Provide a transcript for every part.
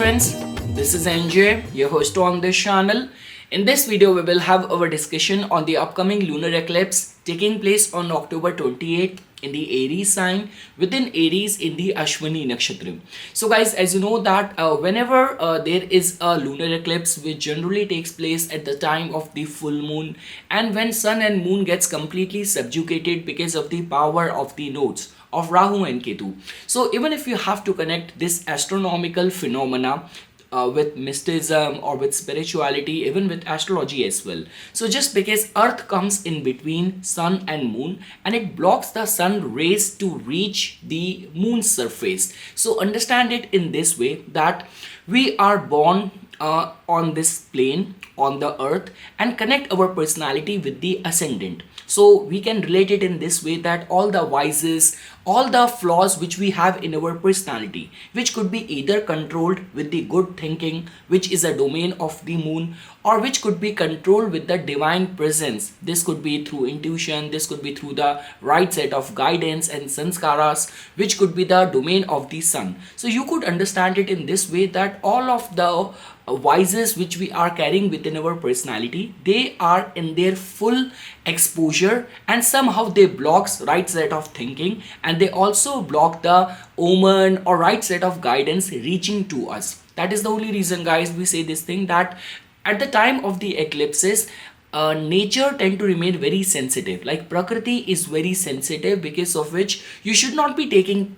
friends, this is NJ, your host on this channel. In this video, we will have our discussion on the upcoming lunar eclipse taking place on October 28th in the Aries sign, within Aries in the Ashwini Nakshatra. So guys, as you know that whenever there is a lunar eclipse which generally takes place at the time of the full moon, and when sun and moon gets completely subjugated because of the power of the nodes of Rahu and Ketu. So even if you have to connect this astronomical phenomena with mysticism or with spirituality, even with astrology as well. So just because earth comes in between sun and moon and it blocks the sun rays to reach the moon's surface. So understand it in this way that we are born on this plane on the earth and connect our personality with the ascendant. So we can relate it in this way that all the vices, all the flaws which we have in our personality, which could be either controlled with the good thinking, which is a domain of the moon, or which could be controlled with the divine presence. This could be through intuition, this could be through the right set of guidance and sanskaras, which could be the domain of the sun. So you could understand it in this way that all of the vices which we are carrying within our personality, they are in their full exposure and somehow they blocks right set of thinking, and they also block the omen or right set of guidance reaching to us. That is the only reason, guys, we say this thing that at the time of the eclipses, nature tend to remain very sensitive. Like Prakriti is very sensitive, because of which you should not be taking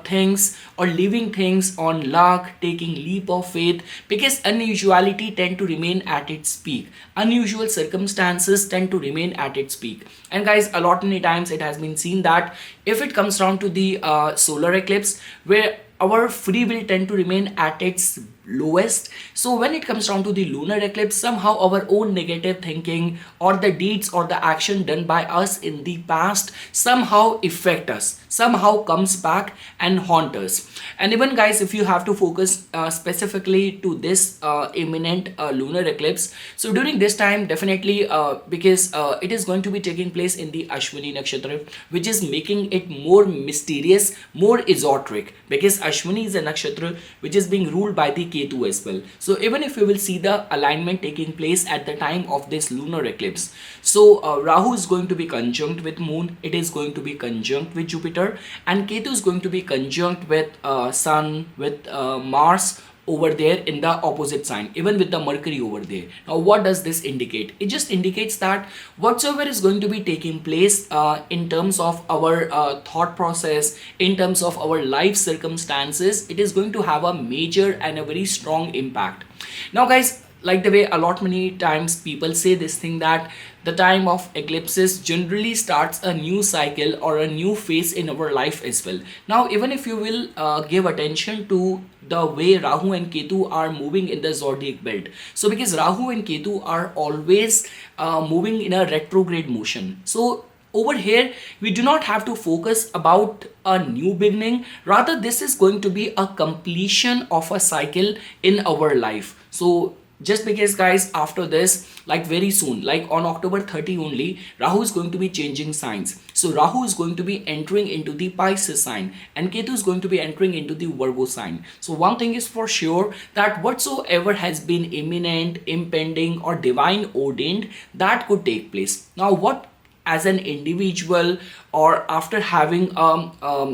things or leaving things on luck, taking leap of faith, because unusuality tend to remain at its peak. Unusual circumstances tend to remain at its peak. And guys, a lot many times it has been seen that if it comes down to the solar eclipse, where our free will tend to remain at its lowest. So when it comes down to the lunar eclipse, somehow our own negative thinking or the deeds or the action done by us in the past somehow affect us, somehow comes back and haunt us. And even guys, if you have to focus specifically to this imminent lunar eclipse, so during this time definitely because it is going to be taking place in the Ashwini Nakshatra, which is making it more mysterious, more esoteric, because Ashwini is a nakshatra which is being ruled by the Ketu as well. So even if you will see the alignment taking place at the time of this lunar eclipse, so Rahu is going to be conjunct with moon, it is going to be conjunct with Jupiter, and Ketu is going to be conjunct with sun, with Mars over there in the opposite sign, even with the Mercury over there. Now what does this indicate? It just indicates that whatsoever is going to be taking place in terms of our thought process, in terms of our life circumstances, it is going to have a major and a very strong impact. Now guys, like the way a lot many times people say this thing that the time of eclipses generally starts a new cycle or a new phase in our life as well. Now even if you will give attention to the way Rahu and Ketu are moving in the zodiac belt, so because Rahu and Ketu are always moving in a retrograde motion, so over here we do not have to focus about a new beginning, rather this is going to be a completion of a cycle in our life. So just because guys, after this, like very soon, like on October 30 only, Rahu is going to be changing signs. So Rahu is going to be entering into the Pisces sign and Ketu is going to be entering into the Virgo sign. So one thing is for sure that whatsoever has been imminent, impending or divine ordained, that could take place. Now what as an individual or after having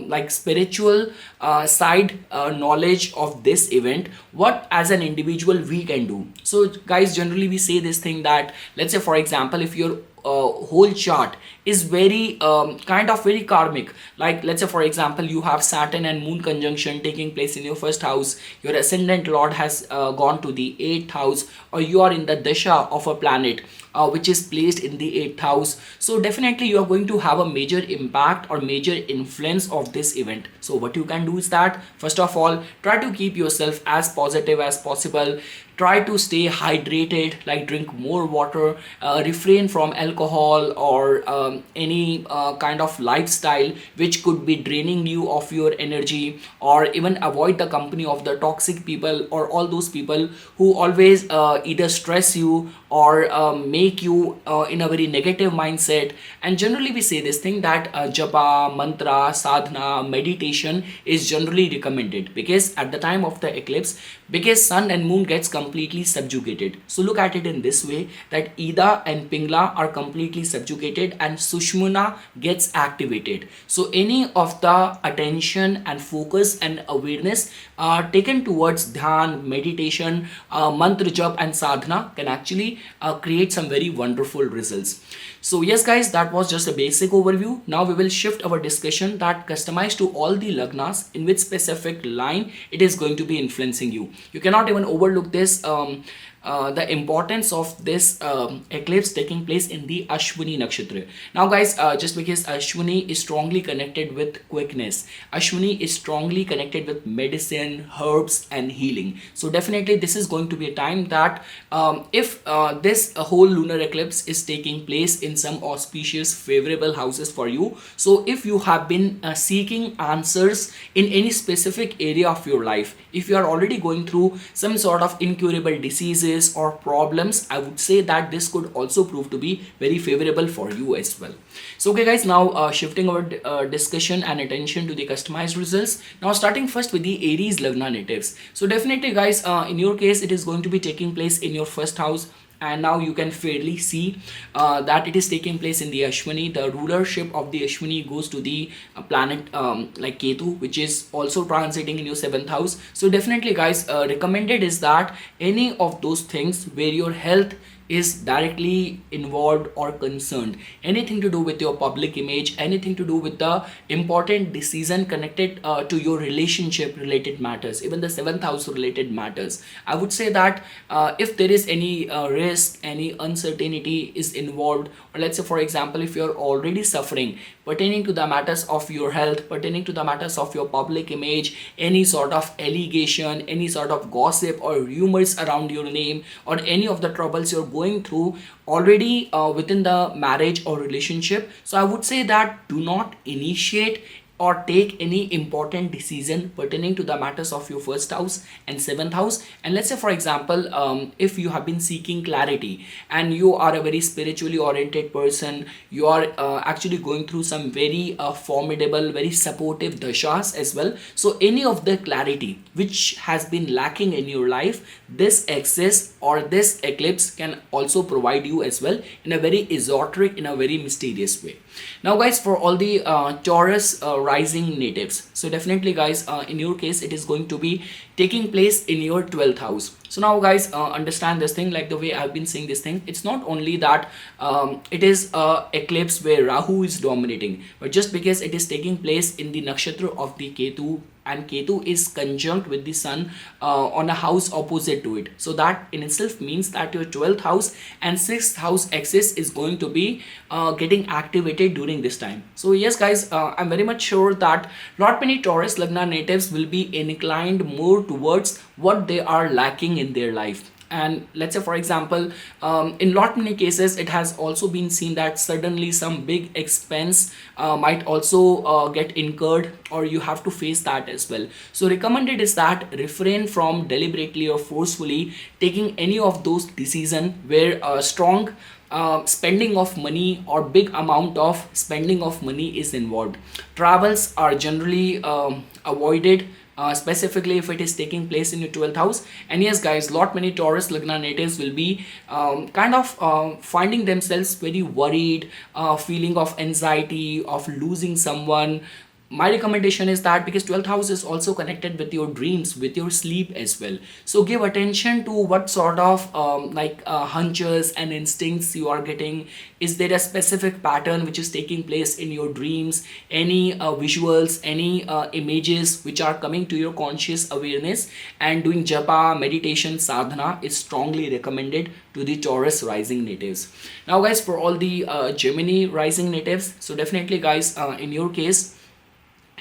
like spiritual side knowledge of this event, what as an individual we can do? So guys, generally we say this thing that, let's say for example, if your whole chart is very kind of very karmic, like let's say for example you have Saturn and Moon conjunction taking place in your first house, your ascendant lord has gone to the 8th house, or you are in the dasha of a planet which is placed in the 8th house, so definitely you are going to have a major impact or major influence of this event. So what you can do is that, first of all, try to keep yourself as positive as possible, try to stay hydrated, like drink more water, refrain from alcohol or any kind of lifestyle which could be draining you of your energy, or even avoid the company of the toxic people or all those people who always either stress you or make you in a very negative mindset. And generally we say this thing that japa, mantra, sadhana, meditation is generally recommended, because at the time of the eclipse, because sun and moon gets completely subjugated. So look at it in this way, that Ida and Pingla are completely subjugated and Sushmana gets activated. So any of the attention and focus and awareness taken towards dhyan, meditation, mantra jap and sadhana can actually create some very wonderful results. So yes guys, that was just a basic overview. Now we will shift our discussion that customized to all the lagnas, in which specific line it is going to be influencing you. You cannot even overlook this the importance of this eclipse taking place in the Ashwini Nakshatra. Now guys, just because Ashwini is strongly connected with quickness, Ashwini is strongly connected with medicine, herbs and healing. So definitely this is going to be a time that if this whole lunar eclipse is taking place in some auspicious favorable houses for you, so if you have been seeking answers in any specific area of your life, if you are already going through some sort of incurable diseases or problems, I would say that this could also prove to be very favorable for you as well. So okay guys, now shifting our discussion and attention to the customized results. Now starting first with the Aries Lagna natives. So definitely guys, in your case it is going to be taking place in your first house, and now you can fairly see that it is taking place in the Ashwini. The rulership of the Ashwini goes to the planet like Ketu, which is also transiting in your 7th house. So definitely guys, recommended is that any of those things where your health is directly involved or concerned, anything to do with your public image, anything to do with the important decision connected to your relationship related matters, even the 7th house related matters, I would say that if there is any risk, any uncertainty is involved, or let's say for example if you're already suffering pertaining to the matters of your health, pertaining to the matters of your public image, any sort of allegation, any sort of gossip or rumors around your name, or any of the troubles you're going through already within the marriage or relationship, so I would say that do not initiate or take any important decision pertaining to the matters of your first house and 7th house. And let's say for example if you have been seeking clarity and you are a very spiritually oriented person, you are actually going through some very formidable, very supportive dashas as well, so any of the clarity which has been lacking in your life, this excess or this eclipse can also provide you as well in a very esoteric, in a very mysterious way. Now guys, for all the Taurus rising natives, so definitely guys, in your case it is going to be taking place in your 12th house. So now guys, understand this thing, like the way I've been saying this thing, it's not only that it is a eclipse where Rahu is dominating, but just because it is taking place in the nakshatra of the Ketu, and Ketu is conjunct with the sun on a house opposite to it, so that in itself means that your 12th house and 6th house axis is going to be getting activated during this time. So yes guys, I'm very much sure that not many Taurus Lagna natives will be inclined more towards what they are lacking in their life. And let's say for example in lot many cases it has also been seen that suddenly some big expense might also get incurred, or you have to face that as well. So recommended is that refrain from deliberately or forcefully taking any of those decisions where strong spending of money or big amount of spending of money is involved. Travels are generally avoided, specifically if it is taking place in your 12th house. And yes guys, lot many Taurus Lagna natives will be kind of finding themselves very worried, feeling of anxiety of losing someone. My recommendation is that because 12th house is also connected with your dreams, with your sleep as well, so give attention to what sort of hunches and instincts you are getting. Is there a specific pattern which is taking place in your dreams, any visuals, any images which are coming to your conscious awareness? And doing japa, meditation, sadhana is strongly recommended to the Taurus rising natives. Now guys, for all the Gemini rising natives, so definitely guys, in your case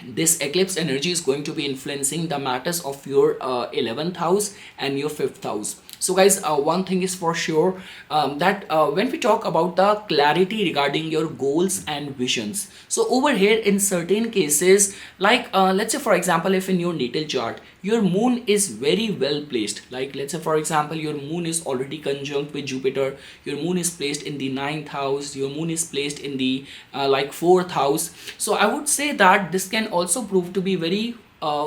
this eclipse energy is going to be influencing the matters of your 11th house and your 5th house. So guys, one thing is for sure, that when we talk about the clarity regarding your goals and visions, so over here in certain cases, like let's say for example, if in your natal chart your moon is very well placed, like let's say for example your moon is already conjunct with Jupiter, your moon is placed in the ninth house, your moon is placed in the like fourth house, so I would say that this can also prove to be very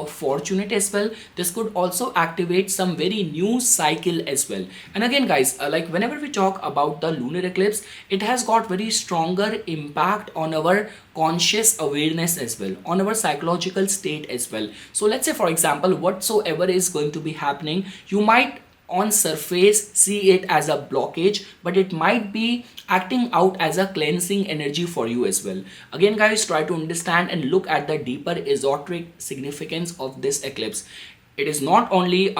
fortunate as well. This could also activate some very new cycle as well. And again guys, like whenever we talk about the lunar eclipse, it has got very stronger impact on our conscious awareness as well, on our psychological state as well. So let's say for example, whatsoever is going to be happening, you might on surface see it as a blockage, but it might be acting out as a cleansing energy for you as well. Again guys, try to understand and look at the deeper esoteric significance of this eclipse. It is not only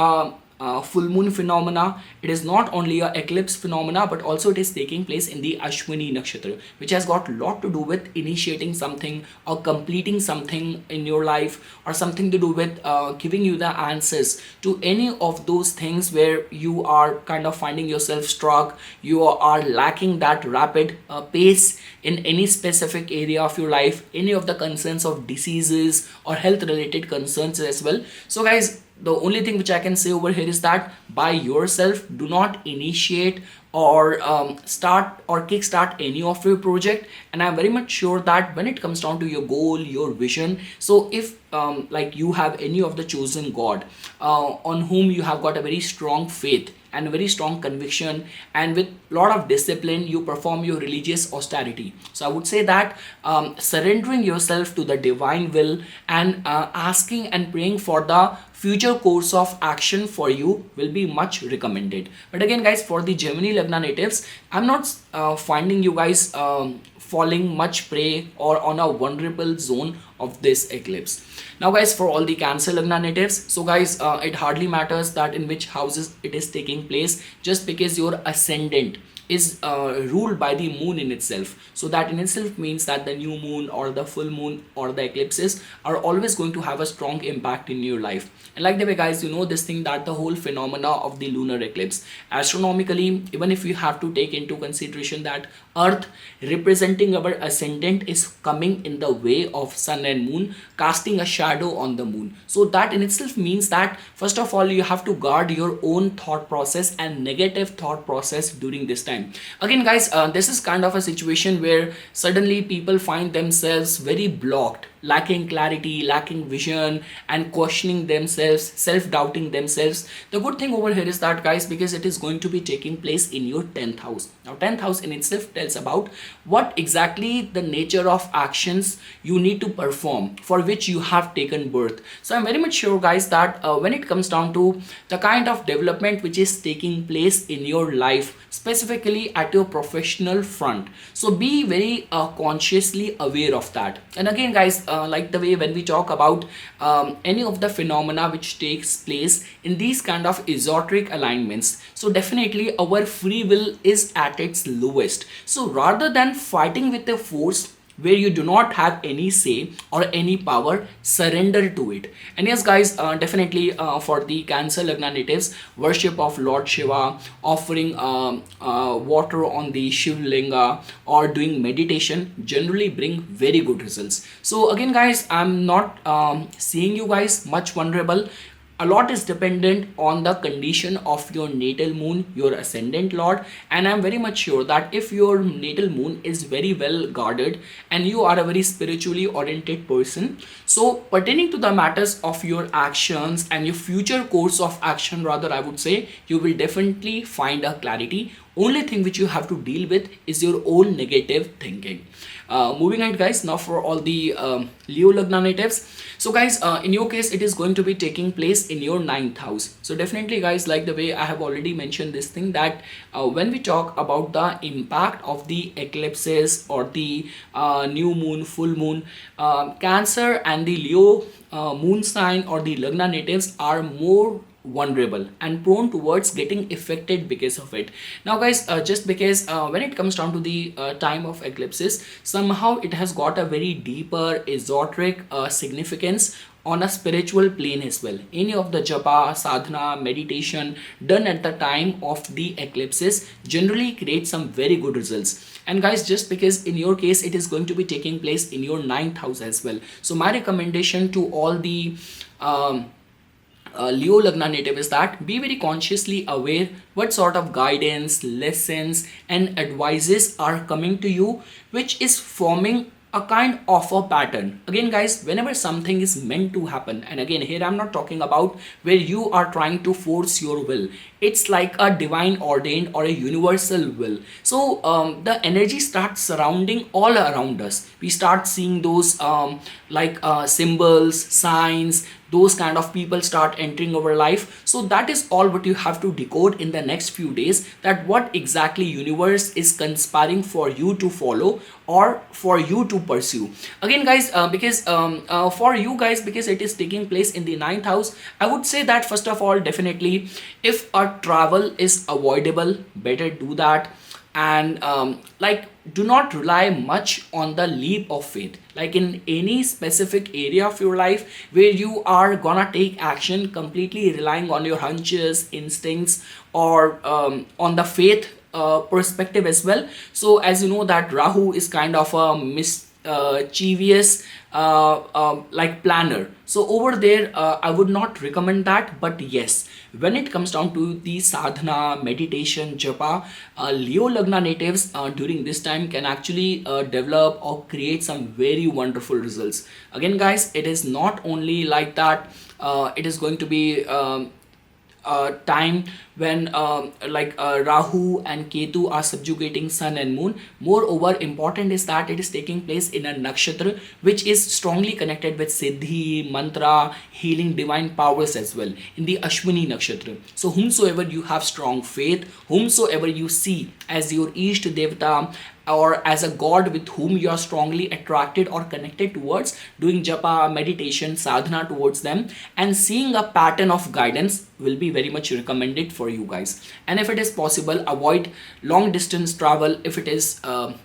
a full moon phenomena, it is not only a eclipse phenomena, but also it is taking place in the Ashwini Nakshatra, which has got a lot to do with initiating something or completing something in your life, or something to do with giving you the answers to any of those things where you are kind of finding yourself struck, you are lacking that rapid pace in any specific area of your life, any of the concerns of diseases or health related concerns as well. So guys, the only thing which I can say over here is that by yourself, do not initiate or start or kickstart any of your project. And I'm very much sure that when it comes down to your goal, your vision, so if like you have any of the chosen God on whom you have got a very strong faith and a very strong conviction, and with a lot of discipline you perform your religious austerity, so I would say that surrendering yourself to the divine will and asking and praying for the future course of action for you will be much recommended. But again guys, for the Gemini Lagna natives, I'm not finding you guys falling much prey or on a vulnerable zone of this eclipse. Now guys, for all the Cancer Lagna natives, so guys, it hardly matters that in which houses it is taking place, just because your ascendant is ruled by the moon in itself. So that in itself means that the new moon or the full moon or the eclipses are always going to have a strong impact in your life. And like the way guys, you know this thing that the whole phenomena of the lunar eclipse, astronomically, even if you have to take into consideration that earth representing our ascendant is coming in the way of sun and moon, casting a shadow on the moon, so that in itself means that first of all you have to guard your own thought process and negative thought process during this time. Again guys, this is kind of a situation where suddenly people find themselves very blocked, lacking clarity, lacking vision, and questioning themselves, self-doubting themselves. The good thing over here is that guys, because it is going to be taking place in your 10th house. Now 10th house in itself tells about what exactly the nature of actions you need to perform for which you have taken birth. So I'm very much sure guys that when it comes down to the kind of development which is taking place in your life, specifically at your professional front, so be very consciously aware of that. And again guys, like the way when we talk about any of the phenomena which takes place in these kind of esoteric alignments, so definitely our free will is at its lowest. So rather than fighting with a force where you do not have any say or any power, surrender to it. And yes guys, definitely for the Cancer Lagna natives, worship of Lord Shiva, offering water on the Shiv Linga, or doing meditation generally bring very good results. So again guys, I'm not seeing you guys much vulnerable. A lot is dependent on the condition of your natal moon, your ascendant lord, and I'm very much sure that if your natal moon is very well guarded and you are a very spiritually oriented person, so pertaining to the matters of your actions and your future course of action, rather I would say, you will definitely find a clarity. Only thing which you have to deal with is your own negative thinking. Moving ahead guys, now for all the Leo Lagna natives, so guys, in your case it is going to be taking place in your 9th house. So definitely guys, like the way I have already mentioned this thing, that when we talk about the impact of the eclipses or the new moon, full moon, Cancer and the Leo moon sign or the Lagna natives are more vulnerable and prone towards getting affected because of it. Now guys, just because when it comes down to the time of eclipses, somehow it has got a very deeper esoteric significance on a spiritual plane as well. Any of the japa, sadhana, meditation done at the time of the eclipses generally create some very good results. And guys, just because in your case it is going to be taking place in your ninth house as well, so my recommendation to all the Leo Lagna native is that be very consciously aware what sort of guidance, lessons, and advices are coming to you, which is forming a kind of a pattern. Again, guys, whenever something is meant to happen, and again, here I'm not talking about where you are trying to force your will, it's like a divine ordained or a universal will. So the energy starts surrounding all around us. We start seeing those symbols, signs, those kind of people start entering our life. So that is all what you have to decode in the next few days, that what exactly universe is conspiring for you to follow or for you to pursue. Again, guys, because for you guys, because it is taking place in the ninth house, I would say that first of all, definitely if a travel is avoidable, better do that. And do not rely much on the leap of faith, like in any specific area of your life where you are gonna take action completely relying on your hunches, instincts, or on the faith perspective as well. So as you know that Rahu is kind of a mischievous planner. So over there, I would not recommend that. But yes, when it comes down to the sadhana, meditation, japa, Leo Lagna natives during this time can actually develop or create some very wonderful results. Again, guys, it is not only like that. It is going to be time when Rahu and Ketu are subjugating Sun and Moon. Moreover, important is that it is taking place in a nakshatra which is strongly connected with Siddhi, mantra, healing, divine powers as well, in the Ashwini Nakshatra. So whomsoever you have strong faith, whomsoever you see as your Ishta Devata or as a god with whom you are strongly attracted or connected towards, doing japa, meditation, sadhana towards them, and seeing a pattern of guidance will be very much recommended for you guys. And if it is possible, avoid long distance travel if it is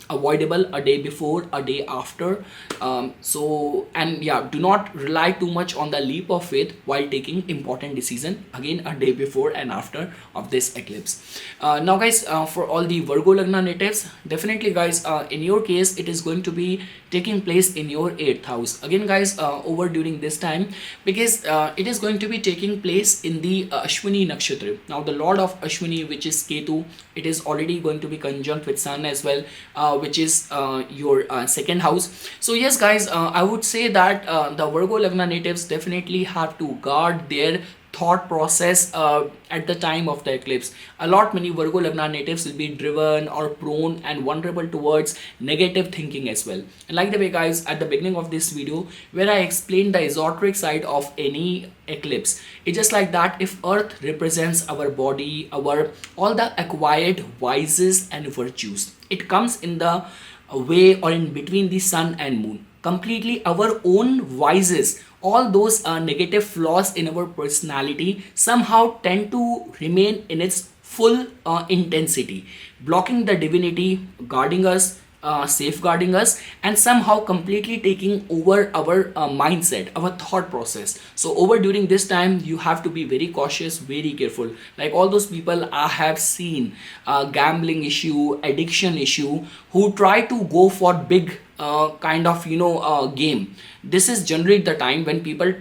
avoidable, a day before, a day after. And yeah, do not rely too much on the leap of faith while taking important decision, again a day before and after of this eclipse. Now guys, for all the Virgo Lagna natives, definitely guys, in your case it is going to be taking place in your 8th house. Again guys, over during this time, because it is going to be taking place in the Ashwini Nakshatra. Now the lord of Ashwini, which is Ketu, it is already going to be conjunct with Sun as well, which is your 2nd house. So yes guys, I would say that the Virgo Lagna natives definitely have to guard their thought process at the time of the eclipse. Many Virgo Lagna natives will be driven or prone and vulnerable towards negative thinking as well. And like the way guys, at the beginning of this video where I explained the esoteric side of any eclipse, it's just like that. If earth represents our body, our all the acquired vices and virtues, it comes in the way or in between the sun and moon. Completely our own vices, all those negative flaws in our personality somehow tend to remain in its full intensity, blocking the divinity, guarding us, safeguarding us, and somehow completely taking over our mindset, our thought process. So over during this time, you have to be very cautious, very careful. Like all those people I have seen, gambling issue, addiction issue, who try to go for big game. This is generally the time when people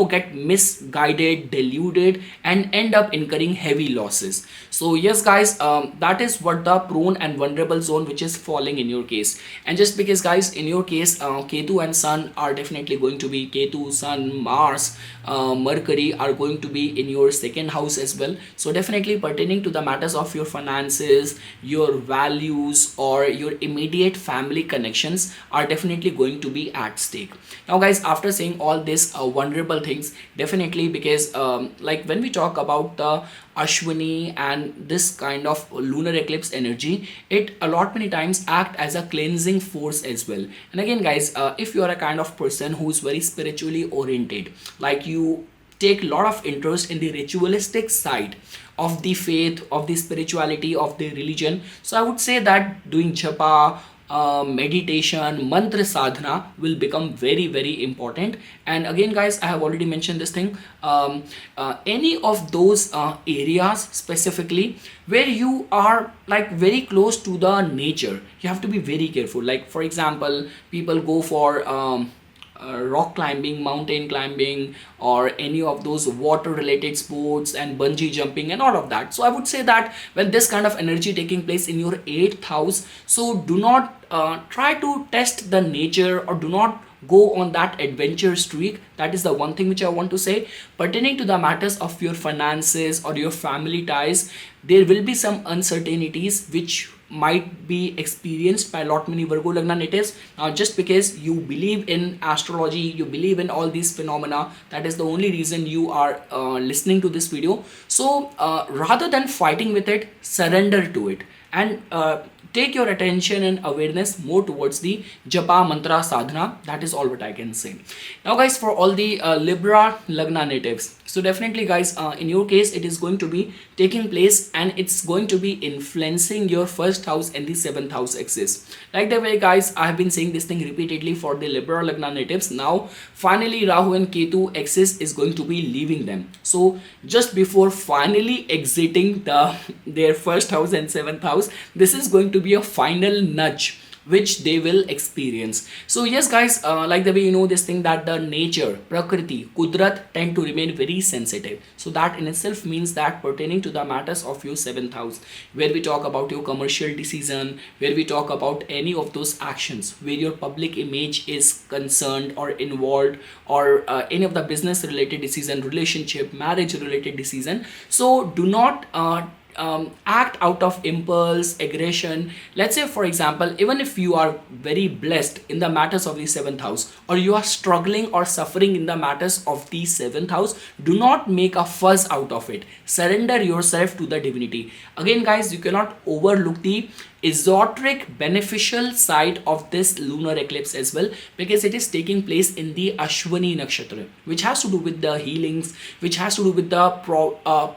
get misguided, deluded, and end up incurring heavy losses. So yes guys, that is what the prone and vulnerable zone which is falling in your case. And just because guys, in your case, Ketu and Sun are definitely going to be, Ketu, Sun, Mars, Mercury are going to be in your 2nd house as well. So definitely pertaining to the matters of your finances, your values, or your immediate family connections are definitely going to be at stake. Now guys, after saying all this vulnerable things, definitely, because when we talk about the Ashwini and this kind of lunar eclipse energy, it many times act as a cleansing force as well. And again guys, if you are a kind of person who's very spiritually oriented, like you take a lot of interest in the ritualistic side of the faith, of the spirituality, of the religion, so I would say that doing japa meditation, mantra sadhana will become very, very important. And again, guys, I have already mentioned this thing. Any of those areas specifically where you are like very close to the nature, you have to be very careful. Like, for example, people go for rock climbing, mountain climbing, or any of those water related sports and bungee jumping and all of that. So I would say that when this kind of energy taking place in your 8th house, so do not try to test the nature, or do not go on that adventure streak. That is the one thing which I want to say. Pertaining to the matters of your finances or your family ties, there will be some uncertainties which might be experienced by lot many Virgo Lagna natives. Now, just because you believe in astrology, you believe in all these phenomena, that is the only reason you are listening to this video. So rather than fighting with it, surrender to it, and take your attention and awareness more towards the japa mantra sadhana. That is all what I can say. Now, guys, for all the Libra Lagna natives, so definitely, guys, in your case it is going to be taking place, and it's going to be influencing your first house and the 7th house axis. Like the way, guys, I have been saying this thing repeatedly for the Libra Lagna natives. Now finally Rahu and Ketu axis is going to be leaving them. So just before finally exiting their first house and 7th house, this is going to be a final nudge which they will experience. So yes, guys, like the way you know this thing, that the nature, prakriti, kudrat tend to remain very sensitive. So that in itself means that pertaining to the matters of your 7th house, where we talk about your commercial decision, where we talk about any of those actions where your public image is concerned or involved, or any of the business related decision, relationship, marriage related decision, so do not act out of impulse, aggression. Let's say, for example, even if you are very blessed in the matters of the 7th house, or you are struggling or suffering in the matters of the 7th house, do not make a fuss out of it. Surrender yourself to the divinity. Again, guys, you cannot overlook the esoteric beneficial side of this lunar eclipse as well, because it is taking place in the Ashwini Nakshatra, which has to do with the healings, which has to do with the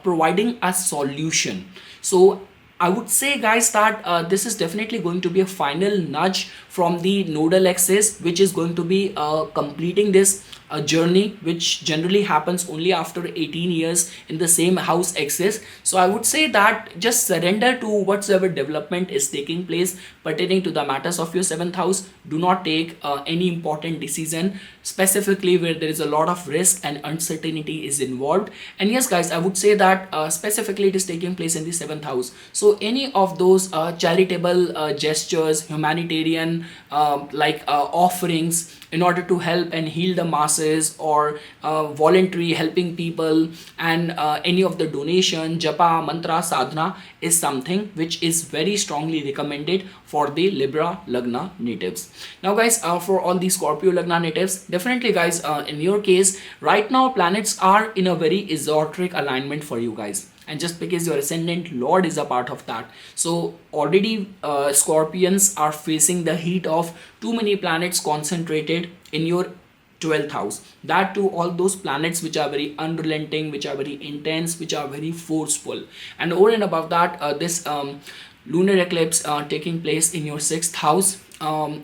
providing a solution. So I would say, guys, that this is definitely going to be a final nudge from the nodal axis, which is going to be completing this journey, which generally happens only after 18 years in the same house axis. So I would say that just surrender to whatsoever development is taking place pertaining to the matters of your 7th house. Do not take any important decision specifically where there is a lot of risk and uncertainty is involved. And yes, guys, I would say that specifically it is taking place in the 7th house. So any of those charitable gestures, humanitarian offerings in order to help and heal the masses, or voluntary helping people, and any of the donation, japa, mantra, sadhana is something which is very strongly recommended for the Libra Lagna natives. Now, guys, for all the Scorpio Lagna natives, definitely, guys, in your case right now planets are in a very esoteric alignment for you guys, and just because your ascendant lord is a part of that, so already Scorpions are facing the heat of too many planets concentrated in your 12th house. That too, all those planets which are very unrelenting, which are very intense, which are very forceful. And over and above that, this lunar eclipse taking place in your 6th house,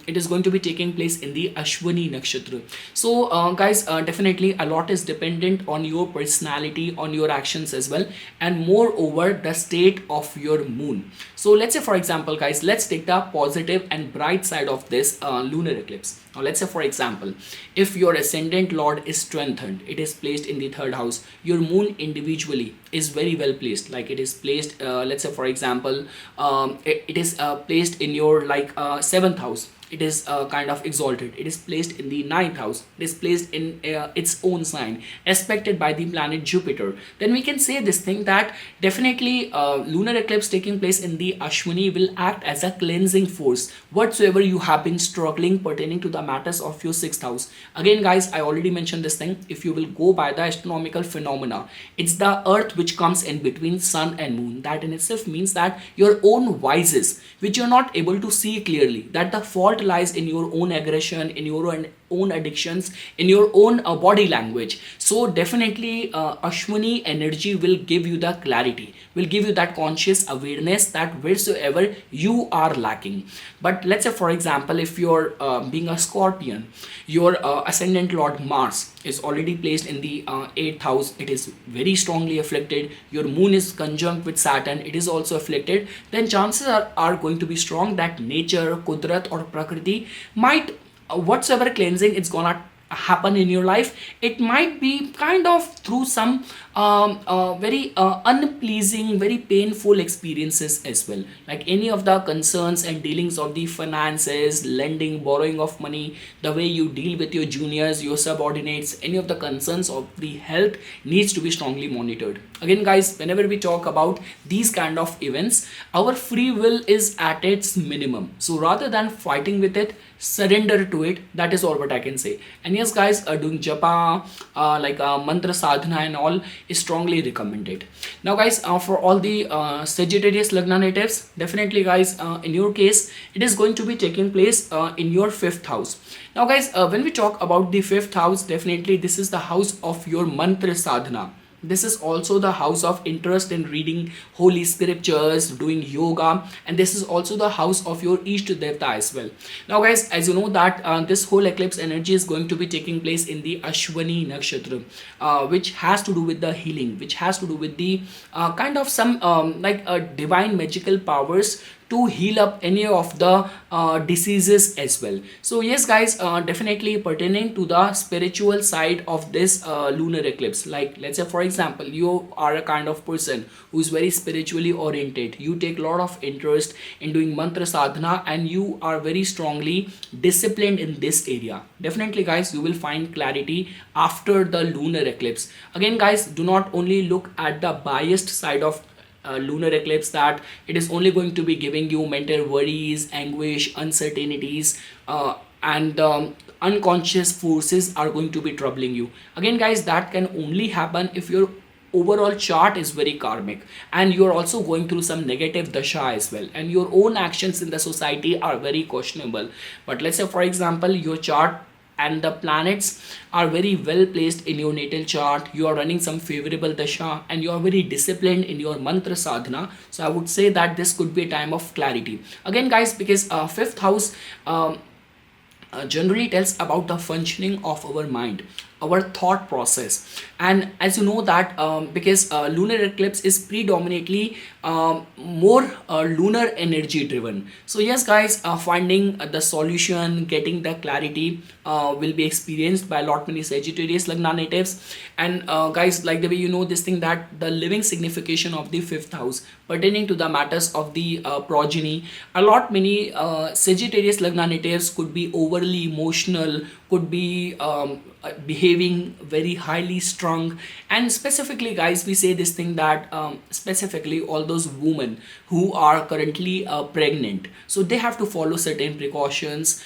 it is going to be taking place in the Ashwini Nakshatra. So guys, definitely a lot is dependent on your personality, on your actions as well, and moreover the state of your moon. So let's say, for example, guys, let's take the positive and bright side of this lunar eclipse. Now let's say, for example, if your ascendant lord is strengthened, it is placed in the 3rd house, your moon individually is very well placed, like it is placed, let's say, for example, it is placed in your 7th house. It is kind of exalted. It is placed in the 9th house. It is placed in its own sign, aspected by the planet Jupiter. Then we can say this thing that definitely lunar eclipse taking place in the Ashwini will act as a cleansing force whatsoever you have been struggling pertaining to the matters of your 6th house. Again, guys, I already mentioned this thing. If you will go by the astronomical phenomena, it's the earth which comes in between sun and moon. That in itself means that your own vices which you're not able to see clearly, that the fault lies in your own aggression, in your own addictions, in your own body language. So definitely Ashwini energy will give you the clarity, will give you that conscious awareness that wheresoever you are lacking. But let's say for example, if you're being a Scorpion, your ascendant lord Mars is already placed in the 8th house, it is very strongly afflicted, your moon is conjunct with Saturn, it is also afflicted, then chances are going to be strong that nature, Kudrat or Prakriti might, whatsoever cleansing it's gonna happen in your life, it might be kind of through some very unpleasing, very painful experiences as well, like any of the concerns and dealings of the finances, lending, borrowing of money, the way you deal with your juniors, your subordinates, any of the concerns of the health needs to be strongly monitored. Again guys, whenever we talk about these kind of events, our free will is at its minimum, so rather than fighting with it, surrender to it. That is all what I can say. And yes guys, doing japa, like mantra sadhana and all is strongly recommended. Now guys, for all the Sagittarius Lagna natives, definitely guys, in your case it is going to be taking place in your 5th house. Now guys, when we talk about the 5th house, definitely this is the house of your mantra sadhana. This is also the house of interest in reading holy scriptures, doing yoga, and this is also the house of your Ishta Devta as well. Now guys, as you know that this whole eclipse energy is going to be taking place in the Ashwini Nakshatra, which has to do with the healing, which has to do with the kind of some divine magical powers to heal up any of the diseases as well. So yes guys, definitely pertaining to the spiritual side of this lunar eclipse, like let's say for example, you are a kind of person who is very spiritually oriented, you take a lot of interest in doing mantra sadhana, and you are very strongly disciplined in this area, definitely guys you will find clarity after the lunar eclipse. Again guys, do not only look at the biased side of lunar eclipse, that it is only going to be giving you mental worries, anguish, uncertainties, and unconscious forces are going to be troubling you. Again guys, that can only happen if your overall chart is very karmic and you're also going through some negative dasha as well, and your own actions in the society are very questionable. But let's say for example, your chart and the planets are very well placed in your natal chart, you are running some favorable dasha, and you are very disciplined in your mantra sadhana, so I would say that this could be a time of clarity. Again guys, because 5th house generally tells about the functioning of our mind, our thought process. And as you know that because lunar eclipse is predominantly more lunar energy driven, so yes guys, finding the solution, getting the clarity will be experienced by a lot many Sagittarius Lagna natives. And guys, like the way you know this thing, that the living signification of the 5th house pertaining to the matters of the progeny, a lot many Sagittarius Lagna natives could be overly emotional, could be behaving very highly strung. And specifically guys, we say this thing that specifically all those women who are currently pregnant, so they have to follow certain precautions,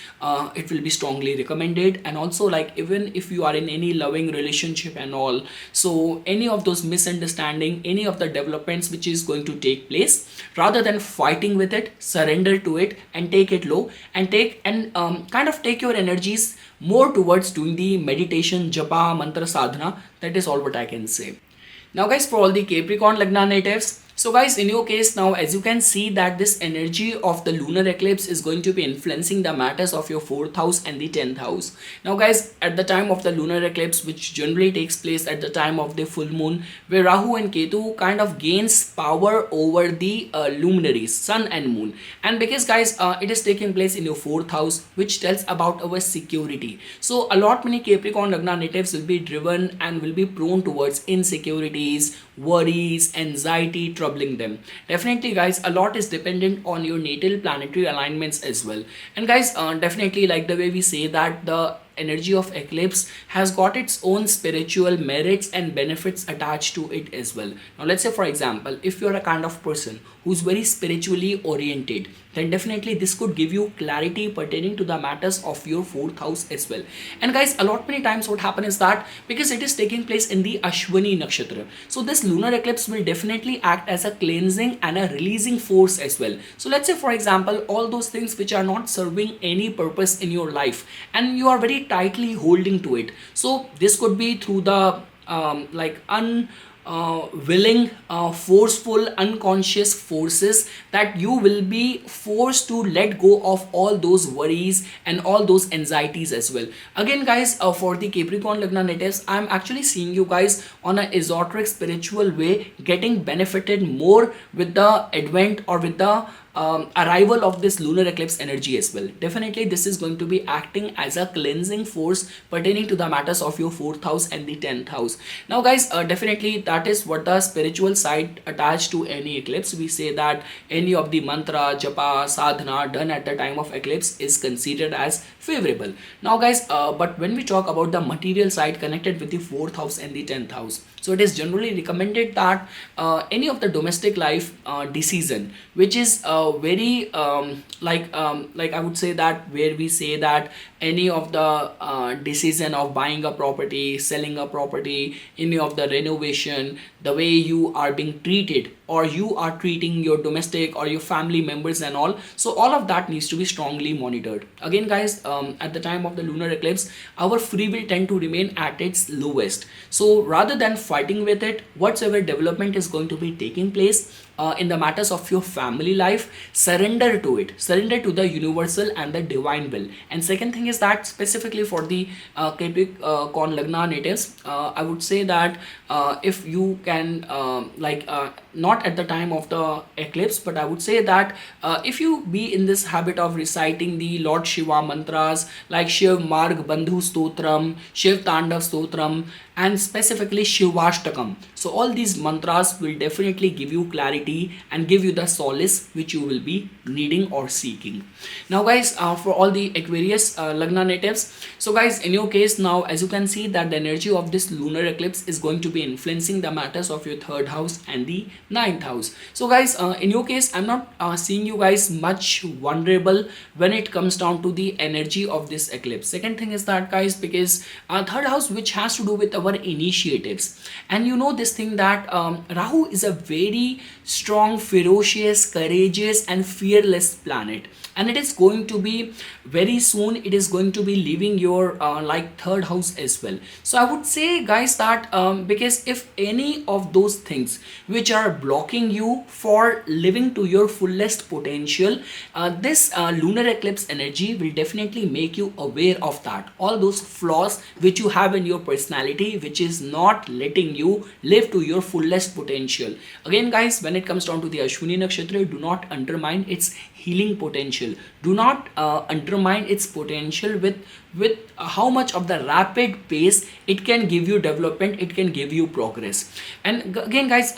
it will be strongly recommended. And also, like, even if you are in any loving relationship and all, so any of those misunderstanding, any of the developments which is going to take place, rather than fighting with it, surrender to it and take it low, and kind of take your energies more towards doing the meditation, japa, mantra sadhana. That is all what I can say. Now guys, for all the Capricorn Lagna natives, so guys, in your case now, as you can see that this energy of the lunar eclipse is going to be influencing the matters of your 4th house and the 10th house. Now guys, at the time of the lunar eclipse, which generally takes place at the time of the full moon, where Rahu and Ketu kind of gains power over the luminaries, sun and moon. And because guys, it is taking place in your 4th house, which tells about our security. So a lot many Capricorn Lagna natives will be driven and will be prone towards insecurities, worries, anxiety, troubling them. Definitely guys, a lot is dependent on your natal planetary alignments as well. And guys, definitely, like the way we say that the energy of eclipse has got its own spiritual merits and benefits attached to it as well. Now let's say for example, if you're a kind of person who's very spiritually oriented, then definitely this could give you clarity pertaining to the matters of your fourth house as well. And guys, a lot many times what happen is that because it is taking place in the Ashwini Nakshatra, so this lunar eclipse will definitely act as a cleansing and a releasing force as well. So let's say for example, all those things which are not serving any purpose in your life and you are very tightly holding to it, so this could be through the like willing, forceful, unconscious forces that you will be forced to let go of all those worries and all those anxieties as well. Again, guys, for the Capricorn Lagna natives, I'm actually seeing you guys on an esoteric spiritual way getting benefited more with the advent or with the arrival of this lunar eclipse energy as well. Definitely this is going to be acting as a cleansing force pertaining to the matters of your fourth house and the 10th house. Now guys, definitely that is what the spiritual side attached to any eclipse. We say that any of the mantra, japa, sadhana done at the time of eclipse is considered as favorable. Now guys, but when we talk about the material side connected with the fourth house and the 10th house, so it is generally recommended that any of the domestic life decision which is very like I would say that where we say that any of the decision of buying a property, selling a property, any of the renovation, the way you are being treated or you are treating your domestic or your family members and all, so all of that needs to be strongly monitored. Again guys, at the time of the lunar eclipse, our free will tend to remain at its lowest. So rather than fighting with it, whatsoever development is going to be taking place in the matters of your family life, surrender to it, surrender to the universal and the divine will. And second thing is that specifically for the Capricorn Lagna natives, I would say that if you can not at the time of the eclipse, but I would say that if you be in this habit of reciting the Lord Shiva mantras like Shiv Marg Bandhu Stotram, Shiv Tandav Stotram, and specifically Shivashtakam, so all these mantras will definitely give you clarity and give you the solace which you will be needing or seeking. Now guys, for all the Aquarius Lagna natives, so guys, in your case now, as you can see that the energy of this lunar eclipse is going to be influencing the matters of your third house and the ninth house. So guys, in your case, I'm not seeing you guys much vulnerable when it comes down to the energy of this eclipse. Second thing is that guys, because third house which has to do with our initiatives, and you know this thing that Rahu is a very strong, ferocious, courageous and fearless planet, and it is going to be very soon, it is going to be leaving your like third house as well. So I would say guys that because if any of those things which are blocking you for living to your fullest potential, this lunar eclipse energy will definitely make you aware of that, all those flaws which you have in your personality which is not letting you live to your fullest potential. Again guys, when it comes down to the Ashwini Nakshatra, do not undermine its healing potential, do not undermine its potential with how much of the rapid pace it can give you development, it can give you progress. And again guys,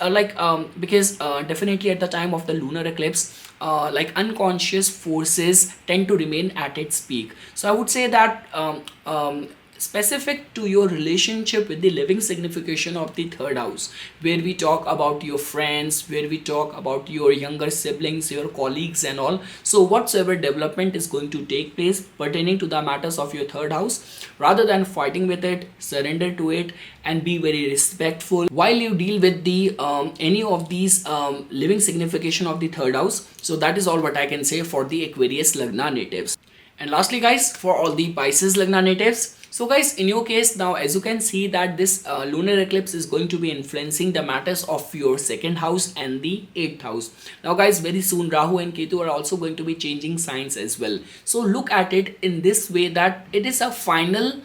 because definitely at the time of the lunar eclipse, like unconscious forces tend to remain at its peak. So I would say that specific to your relationship with the living signification of the third house, where we talk about your friends, where we talk about your younger siblings, your colleagues and all, so whatsoever development is going to take place pertaining to the matters of your third house, rather than fighting with it, surrender to it and be very respectful while you deal with the any of these living signification of the third house. So that is all what I can say for the Aquarius Lagna natives. And lastly guys, for all the Pisces Lagna natives, so guys, in your case now, as you can see that this lunar eclipse is going to be influencing the matters of your second house and the 8th house. Now guys, very soon Rahu and Ketu are also going to be changing signs as well. So look at it in this way that it is a final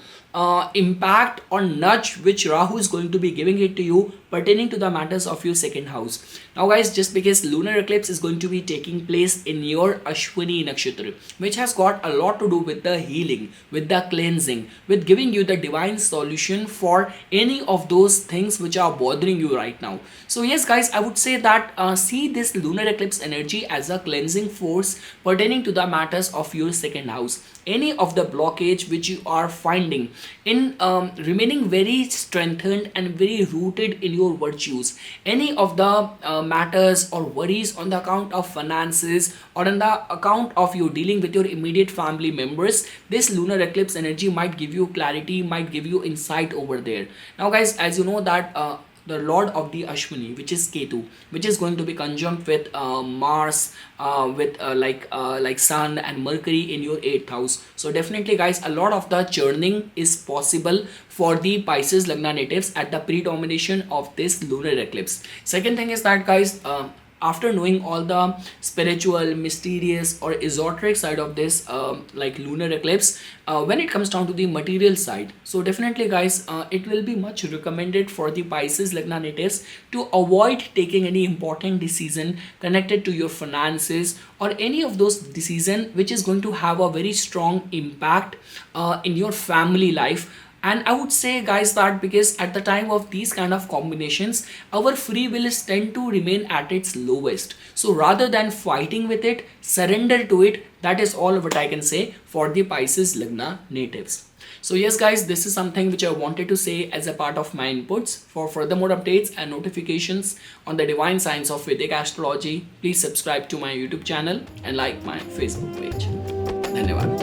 impact or nudge which Rahu is going to be giving it to you pertaining to the matters of your second house. Now guys, just because lunar eclipse is going to be taking place in your Ashwini Nakshatra, which has got a lot to do with the healing, with the cleansing, with giving you the divine solution for any of those things which are bothering you right now. So yes guys, I would say that see this lunar eclipse energy as a cleansing force pertaining to the matters of your second house. Any of the blockage which you are finding in remaining very strengthened and very rooted in your virtues. Any of the matters or worries on the account of finances or on the account of you dealing with your immediate family members, this lunar eclipse energy might give you clarity, might give you insight over there. Now guys, as you know that the lord of the Ashwini, which is Ketu, which is going to be conjunct with Mars, with like Sun and Mercury in your 8th house. So definitely guys, a lot of the churning is possible for the Pisces Lagna natives at the predomination of this lunar eclipse. Second thing is that guys, after knowing all the spiritual, mysterious or esoteric side of this like lunar eclipse, when it comes down to the material side, so definitely guys, it will be much recommended for the Pisces Lagna natives to avoid taking any important decision connected to your finances or any of those decision which is going to have a very strong impact in your family life. And I would say guys that because at the time of these kind of combinations, our free will is tend to remain at its lowest. So rather than fighting with it, surrender to it. That is all what I can say for the Pisces Lagna natives. So yes guys, this is something which I wanted to say as a part of my inputs. For further more updates and notifications on the divine science of Vedic astrology, please subscribe to my YouTube channel and like my Facebook page. Dhanyavad.